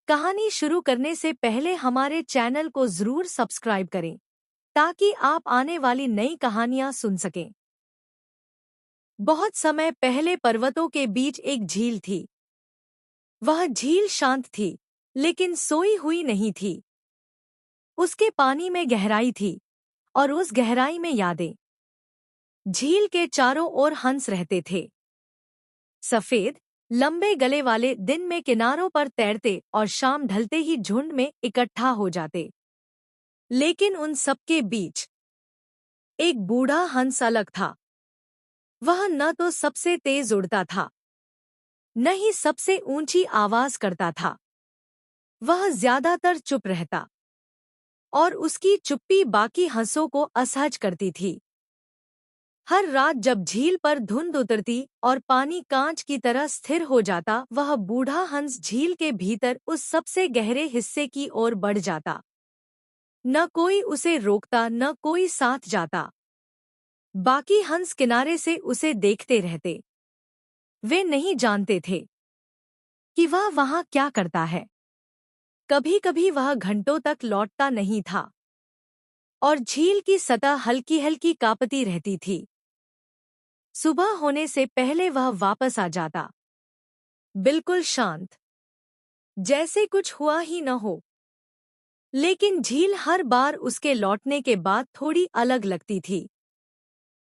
कहानी शुरू करने से पहले हमारे चैनल को जरूर सब्सक्राइब करें ताकि आप आने वाली नई कहानियां सुन सकें। बहुत समय पहले पर्वतों के बीच एक झील थी। वह झील शांत थी, लेकिन सोई हुई नहीं थी। उसके पानी में गहराई थी और उस गहराई में यादें। झील के चारों ओर हंस रहते थे। सफेद, लंबे गले वाले दिन में किनारों पर तैरते और शाम ढलते ही झुंड में इकट्ठा हो जाते। लेकिन उन सबके बीच एक बूढ़ा हंस अलग था। वह न तो सबसे तेज उड़ता था, न ही सबसे ऊंची आवाज करता था। वह ज्यादातर चुप रहता, और उसकी चुप्पी बाकी हंसों को असहज करती थी। हर रात जब झील पर धुंध उतरती और पानी कांच की तरह स्थिर हो जाता, वह बूढ़ा हंस झील के भीतर उस सबसे गहरे हिस्से की ओर बढ़ जाता। न कोई उसे रोकता, न कोई साथ जाता। बाकी हंस किनारे से उसे देखते रहते। वे नहीं जानते थे कि वह वहां क्या करता है। कभी-कभी वह घंटों तक लौटता नहीं था, और झील की सतह हल्की हल्की कांपती रहती थी। सुबह होने से पहले वह वापस आ जाता, बिल्कुल शांत, जैसे कुछ हुआ ही न हो। लेकिन झील हर बार उसके लौटने के बाद थोड़ी अलग लगती थी।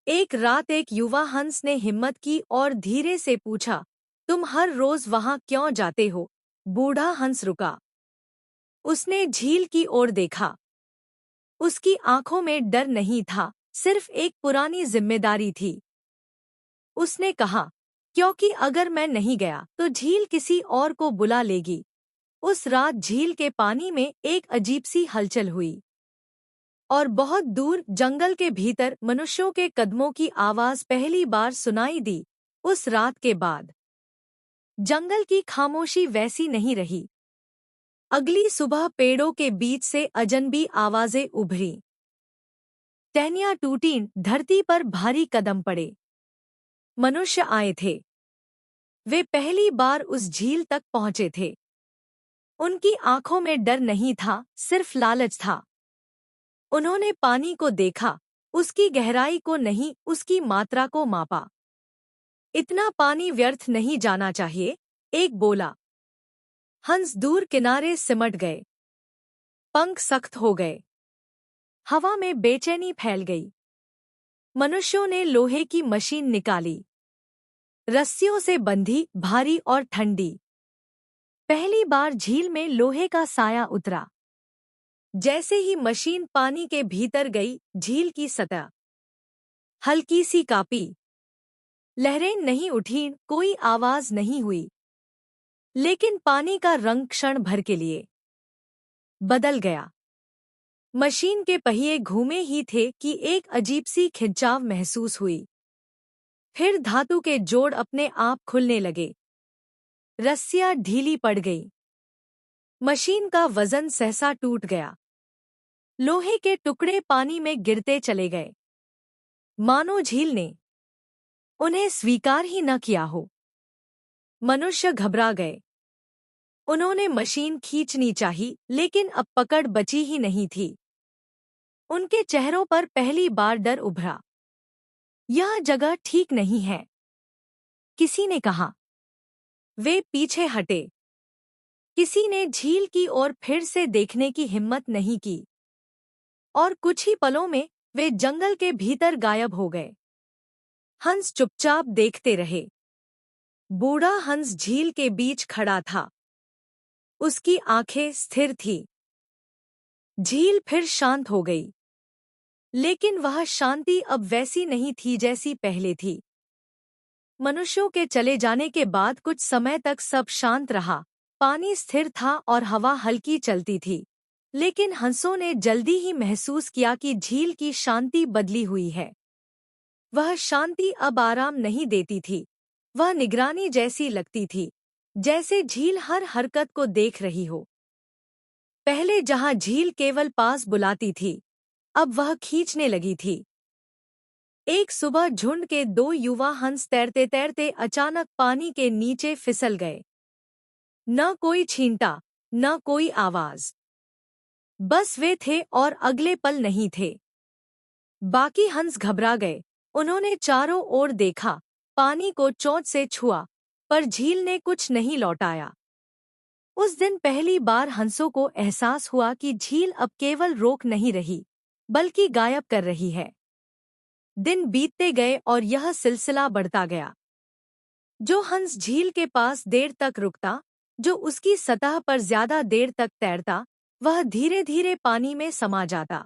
एक रात एक युवा हंस ने हिम्मत की और धीरे से पूछा, तुम हर रोज वहां क्यों जाते हो? बूढ़ा हंस रुका। उसने झील की ओर देखा। उसकी आंखों में डर नहीं था, सिर्फ एक पुरानी जिम्मेदारी थी। उसने कहा, क्योंकि अगर मैं नहीं गया तो झील किसी और को बुला लेगी। उस रात झील के पानी में एक अजीब सी हलचल हुई, और बहुत दूर जंगल के भीतर मनुष्यों के कदमों की आवाज पहली बार सुनाई दी। उस रात के बाद जंगल की खामोशी वैसी नहीं रही। अगली सुबह पेड़ों के बीच से अजनबी आवाजें उभरी। टहनियां टूटीं, धरती पर भारी कदम पड़े। मनुष्य आए थे। वे पहली बार उस झील तक पहुंचे थे। उनकी आंखों में डर नहीं था, सिर्फ लालच था। उन्होंने पानी को देखा, उसकी गहराई को नहीं, उसकी मात्रा को मापा। इतना पानी व्यर्थ नहीं जाना चाहिए, एक बोला। हंस दूर किनारे सिमट गए। पंख सख्त हो गए। हवा में बेचैनी फैल गई। मनुष्यों ने लोहे की मशीन निकाली, रस्सियों से बंधी, भारी और ठंडी। पहली बार झील में लोहे का साया उतरा। जैसे ही मशीन पानी के भीतर गई, झील की सतह हल्की सी कांपी। लहरें नहीं उठीं, कोई आवाज नहीं हुई। लेकिन पानी का रंग क्षण भर के लिए बदल गया। मशीन के पहिए घूमे ही थे कि एक अजीब सी खिंचाव महसूस हुई। फिर धातु के जोड़ अपने आप खुलने लगे। रस्सियां ढीली पड़ गई। मशीन का वजन सहसा टूट गया। लोहे के टुकड़े पानी में गिरते चले गए, मानो झील ने उन्हें स्वीकार ही न किया हो। मनुष्य घबरा गए। उन्होंने मशीन खींचनी चाही, लेकिन अब पकड़ बची ही नहीं थी। उनके चेहरों पर पहली बार डर उभरा। यह जगह ठीक नहीं है, किसी ने कहा। वे पीछे हटे। किसी ने झील की ओर फिर से देखने की हिम्मत नहीं की, और कुछ ही पलों में वे जंगल के भीतर गायब हो गए। हंस चुपचाप देखते रहे। बूढ़ा हंस झील के बीच खड़ा था। उसकी आंखें स्थिर थीं। झील फिर शांत हो गई, लेकिन वह शांति अब वैसी नहीं थी जैसी पहले थी। मनुष्यों के चले जाने के बाद कुछ समय तक सब शांत रहा। पानी स्थिर था और हवा हल्की चलती थी। लेकिन हंसों ने जल्दी ही महसूस किया कि झील की शांति बदली हुई है। वह शांति अब आराम नहीं देती थी। वह निगरानी जैसी लगती थी, जैसे झील हर हरकत को देख रही हो। पहले जहां झील केवल पास बुलाती थी, अब वह खींचने लगी थी। एक सुबह झुंड के दो युवा हंस तैरते तैरते अचानक पानी के नीचे फिसल गए। न कोई छींटा, न कोई आवाज। बस वे थे और अगले पल नहीं थे। बाकी हंस घबरा गए। उन्होंने चारों ओर देखा, पानी को चोंच से छुआ, पर झील ने कुछ नहीं लौटाया। उस दिन पहली बार हंसों को एहसास हुआ कि झील अब केवल रोक नहीं रही, बल्कि गायब कर रही है। दिन बीतते गए और यह सिलसिला बढ़ता गया। जो हंस झील के पास देर तक रुकता, जो उसकी सतह पर ज्यादा देर तक तैरता, वह धीरे धीरे पानी में समा जाता।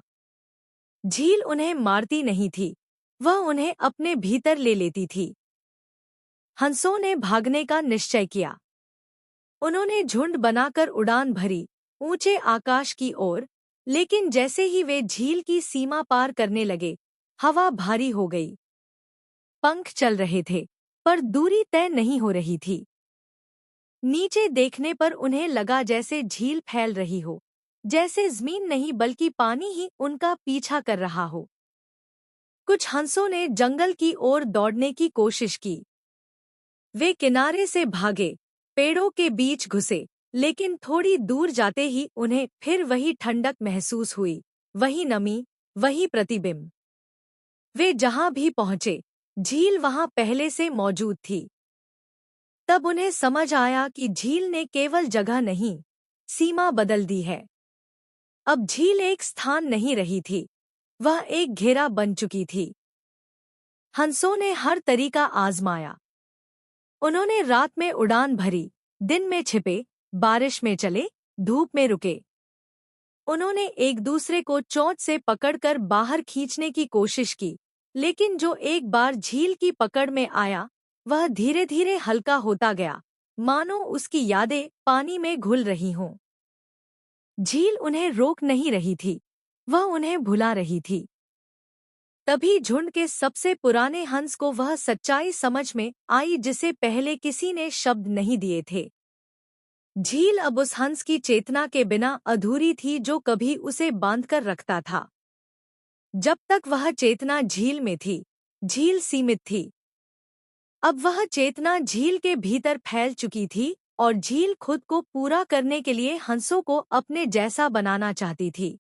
झील उन्हें मारती नहीं थी, वह उन्हें अपने भीतर ले लेती थी। हंसों ने भागने का निश्चय किया। उन्होंने झुंड बनाकर उड़ान भरी, ऊंचे आकाश की ओर, लेकिन जैसे ही वे झील की सीमा पार करने लगे, हवा भारी हो गई। पंख चल रहे थे, पर दूरी तय नहीं हो रही थी। नीचे देखने पर उन्हें लगा जैसे झील फैल रही हो, जैसे जमीन नहीं बल्कि पानी ही उनका पीछा कर रहा हो। कुछ हंसों ने जंगल की ओर दौड़ने की कोशिश की। वे किनारे से भागे, पेड़ों के बीच घुसे, लेकिन थोड़ी दूर जाते ही उन्हें फिर वही ठंडक महसूस हुई, वही नमी, वही प्रतिबिंब। वे जहां भी पहुंचे, झील वहां पहले से मौजूद थी। तब उन्हें समझ आया कि झील ने केवल जगह नहीं, सीमा बदल दी है। अब झील एक स्थान नहीं रही थी, वह एक घेरा बन चुकी थी। हंसों ने हर तरीका आजमाया। उन्होंने रात में उड़ान भरी, दिन में छिपे, बारिश में चले, धूप में रुके। उन्होंने एक दूसरे को चोंच से पकड़कर बाहर खींचने की कोशिश की, लेकिन जो एक बार झील की पकड़ में आया, वह धीरे धीरे हल्का होता गया, मानो उसकी यादें पानी में घुल रही हों। झील उन्हें रोक नहीं रही थी, वह उन्हें भुला रही थी। तभी झुंड के सबसे पुराने हंस को वह सच्चाई समझ में आई जिसे पहले किसी ने शब्द नहीं दिए थे। झील अब उस हंस की चेतना के बिना अधूरी थी जो कभी उसे बांधकर रखता था। जब तक वह चेतना झील में थी, झील सीमित थी। अब वह चेतना झील के भीतर फैल चुकी थी और झील खुद को पूरा करने के लिए हंसों को अपने जैसा बनाना चाहती थी।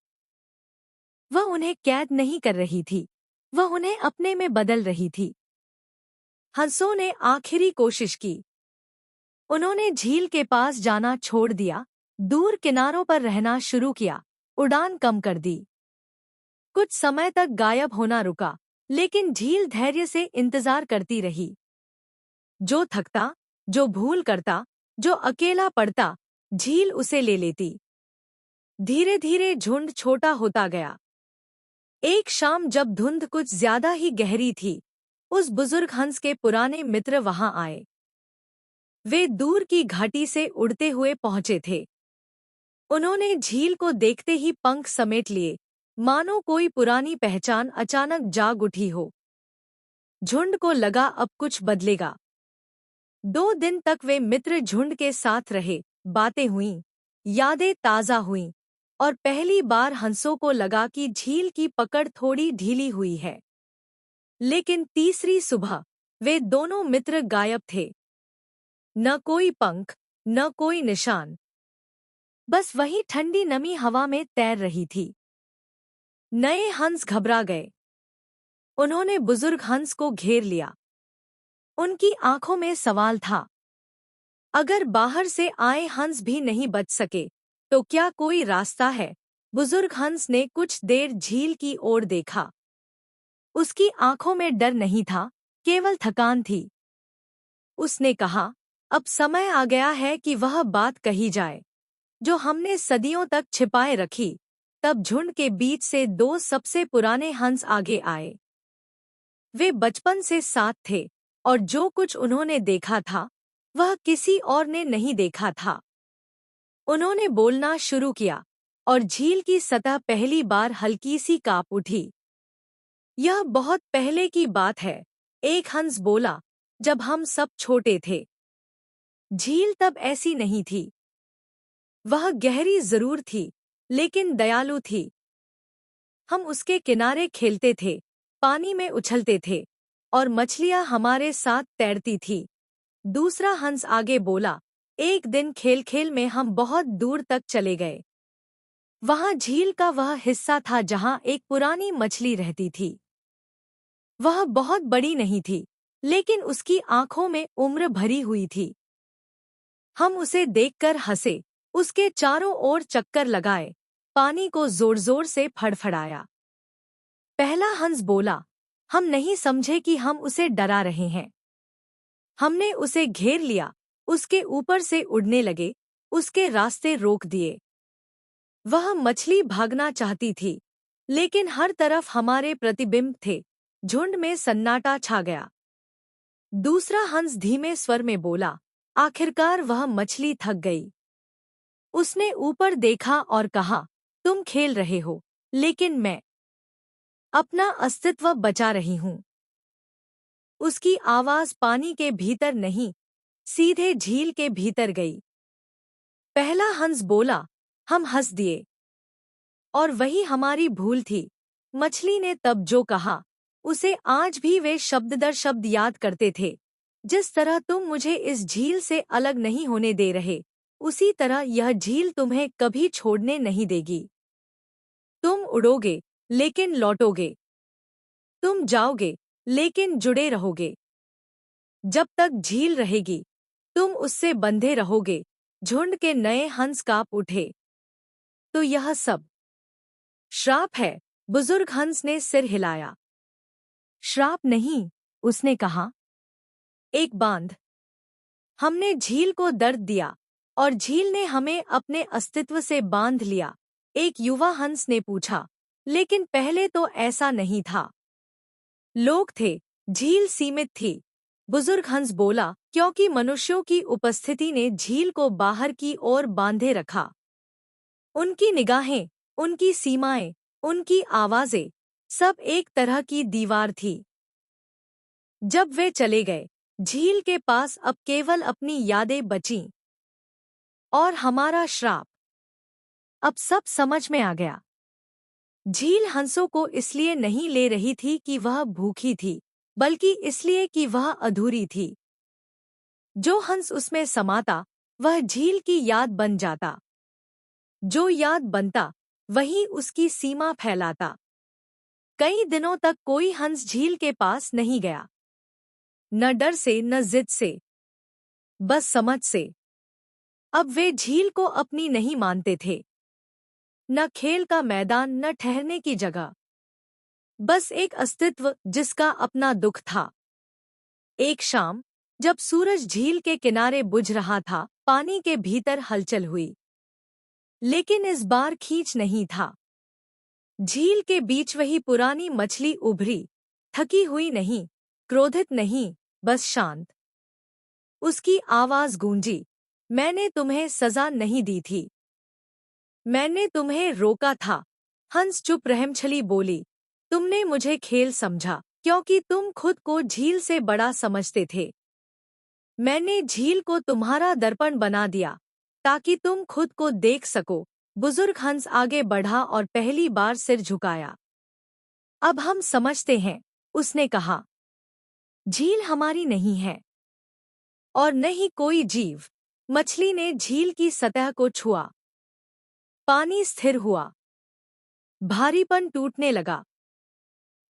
वह उन्हें कैद नहीं कर रही थी, वह उन्हें अपने में बदल रही थी। हंसों ने आखिरी कोशिश की। उन्होंने झील के पास जाना छोड़ दिया, दूर किनारों पर रहना शुरू किया, उड़ान कम कर दी। कुछ समय तक गायब होना रुका, लेकिन झील धैर्य से इंतजार करती रही। जो थकता, जो भूल करता, जो अकेला पड़ता, झील उसे ले लेती। धीरे धीरे झुंड छोटा होता गया। एक शाम जब धुंध कुछ ज्यादा ही गहरी थी, उस बुजुर्ग हंस के पुराने मित्र वहां आए। वे दूर की घाटी से उड़ते हुए पहुंचे थे। उन्होंने झील को देखते ही पंख समेट लिए, मानो कोई पुरानी पहचान अचानक जाग उठी हो। झुंड को लगा अब कुछ बदलेगा। 2 दिन तक वे मित्र झुंड के साथ रहे, बातें हुईं, यादें ताज़ा हुईं, और पहली बार हंसों को लगा कि झील की पकड़ थोड़ी ढीली हुई है। लेकिन तीसरी सुबह वे दोनों मित्र गायब थे। न कोई पंख, न कोई निशान, बस वही ठंडी नमी हवा में तैर रही थी। नए हंस घबरा गए। उन्होंने बुजुर्ग हंस को घेर लिया। उनकी आंखों में सवाल था, अगर बाहर से आए हंस भी नहीं बच सके, तो क्या कोई रास्ता है? बुजुर्ग हंस ने कुछ देर झील की ओर देखा। उसकी आंखों में डर नहीं था, केवल थकान थी। उसने कहा, अब समय आ गया है कि वह बात कही जाए जो हमने सदियों तक छिपाए रखी। तब झुंड के बीच से 2 सबसे पुराने हंस आगे आए। वे बचपन से साथ थे, और जो कुछ उन्होंने देखा था, वह किसी और ने नहीं देखा था। उन्होंने बोलना शुरू किया, और झील की सतह पहली बार हल्की सी कांप उठी। यह बहुत पहले की बात है, एक हंस बोला, जब हम सब छोटे थे। झील तब ऐसी नहीं थी। वह गहरी जरूर थी, लेकिन दयालु थी। हम उसके किनारे खेलते थे, पानी में उछलते थे, और मछलियां हमारे साथ तैरती थी। दूसरा हंस आगे बोला, एक दिन खेल खेल में हम बहुत दूर तक चले गए। वहां झील का वह हिस्सा था जहां एक पुरानी मछली रहती थी। वह बहुत बड़ी नहीं थी, लेकिन उसकी आंखों में उम्र भरी हुई थी। हम उसे देखकर हंसे, उसके चारों ओर चक्कर लगाए, पानी को जोर जोर से फड़फड़ाया। पहला हंस बोला, हम नहीं समझे कि हम उसे डरा रहे हैं। हमने उसे घेर लिया, उसके ऊपर से उड़ने लगे, उसके रास्ते रोक दिए। वह मछली भागना चाहती थी, लेकिन हर तरफ हमारे प्रतिबिंब थे। झुंड में सन्नाटा छा गया। दूसरा हंस धीमे स्वर में बोला, आखिरकार वह मछली थक गई। उसने ऊपर देखा और कहा, तुम खेल रहे हो, लेकिन मैं अपना अस्तित्व बचा रही हूं। उसकी आवाज पानी के भीतर नहीं, सीधे झील के भीतर गई। पहला हंस बोला, हम हंस दिए। और वही हमारी भूल थी। मछली ने तब जो कहा, उसे आज भी वे शब्द दर शब्द याद करते थे। जिस तरह तुम मुझे इस झील से अलग नहीं होने दे रहे, उसी तरह यह झील तुम्हें कभी छोड़ने नहीं देगी। तुम उड़ोगे, लेकिन लौटोगे। तुम जाओगे, लेकिन जुड़े रहोगे। जब तक झील रहेगी, तुम उससे बंधे रहोगे। झुंड के नए हंस कांप उठे। तो यह सब श्राप है, बुजुर्ग हंस ने सिर हिलाया। श्राप नहीं, उसने कहा, एक बांध। हमने झील को दर्द दिया, और झील ने हमें अपने अस्तित्व से बांध लिया। एक युवा हंस ने पूछा, लेकिन पहले तो ऐसा नहीं था। लोग थे, झील सीमित थी। बुजुर्ग हंस बोला, क्योंकि मनुष्यों की उपस्थिति ने झील को बाहर की ओर बांधे रखा। उनकी निगाहें, उनकी सीमाएं, उनकी आवाजें, सब एक तरह की दीवार थी। जब वे चले गए, झील के पास अब केवल अपनी यादें बचीं। और हमारा श्राप। अब सब समझ में आ गया। झील हंसों को इसलिए नहीं ले रही थी कि वह भूखी थी, बल्कि इसलिए कि वह अधूरी थी। जो हंस उसमें समाता, वह झील की याद बन जाता। जो याद बनता, वही उसकी सीमा फैलाता। कई दिनों तक कोई हंस झील के पास नहीं गया। न डर से, न जिद से, बस समझ से। अब वे झील को अपनी नहीं मानते थे। न खेल का मैदान, न ठहरने की जगह, बस एक अस्तित्व जिसका अपना दुख था। एक शाम, जब सूरज झील के किनारे बुझ रहा था, पानी के भीतर हलचल हुई। लेकिन इस बार खींच नहीं था। झील के बीच वही पुरानी मछली उभरी, थकी हुई नहीं, क्रोधित नहीं, बस शांत। उसकी आवाज गूंजी, मैंने तुम्हें सजा नहीं दी थी। मैंने तुम्हें रोका था। हंस चुप रहमछली बोली, तुमने मुझे खेल समझा, क्योंकि तुम खुद को झील से बड़ा समझते थे। मैंने झील को तुम्हारा दर्पण बना दिया, ताकि तुम खुद को देख सको। बुजुर्ग हंस आगे बढ़ा और पहली बार सिर झुकाया। अब हम समझते हैं, उसने कहा। झील हमारी नहीं है, और न ही कोई जीव। मछली ने झील की सतह को छुआ। पानी स्थिर हुआ। भारीपन टूटने लगा।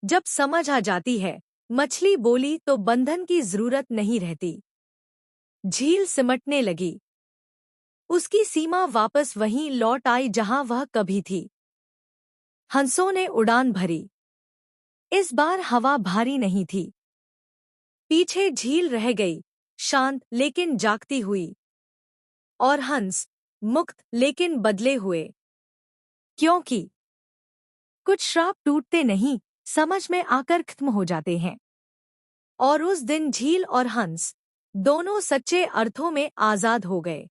जब समझ आ जाती है, मछली बोली, तो बंधन की जरूरत नहीं रहती। झील सिमटने लगी। उसकी सीमा वापस वहीं लौट आई जहां वह कभी थी। हंसों ने उड़ान भरी। इस बार हवा भारी नहीं थी। पीछे झील रह गई, शांत लेकिन जागती हुई। और हंस, मुक्त लेकिन बदले हुए। क्योंकि कुछ श्राप टूटते नहीं, समझ में आकर खत्म हो जाते हैं। और उस दिन झील और हंस दोनों सच्चे अर्थों में आजाद हो गए।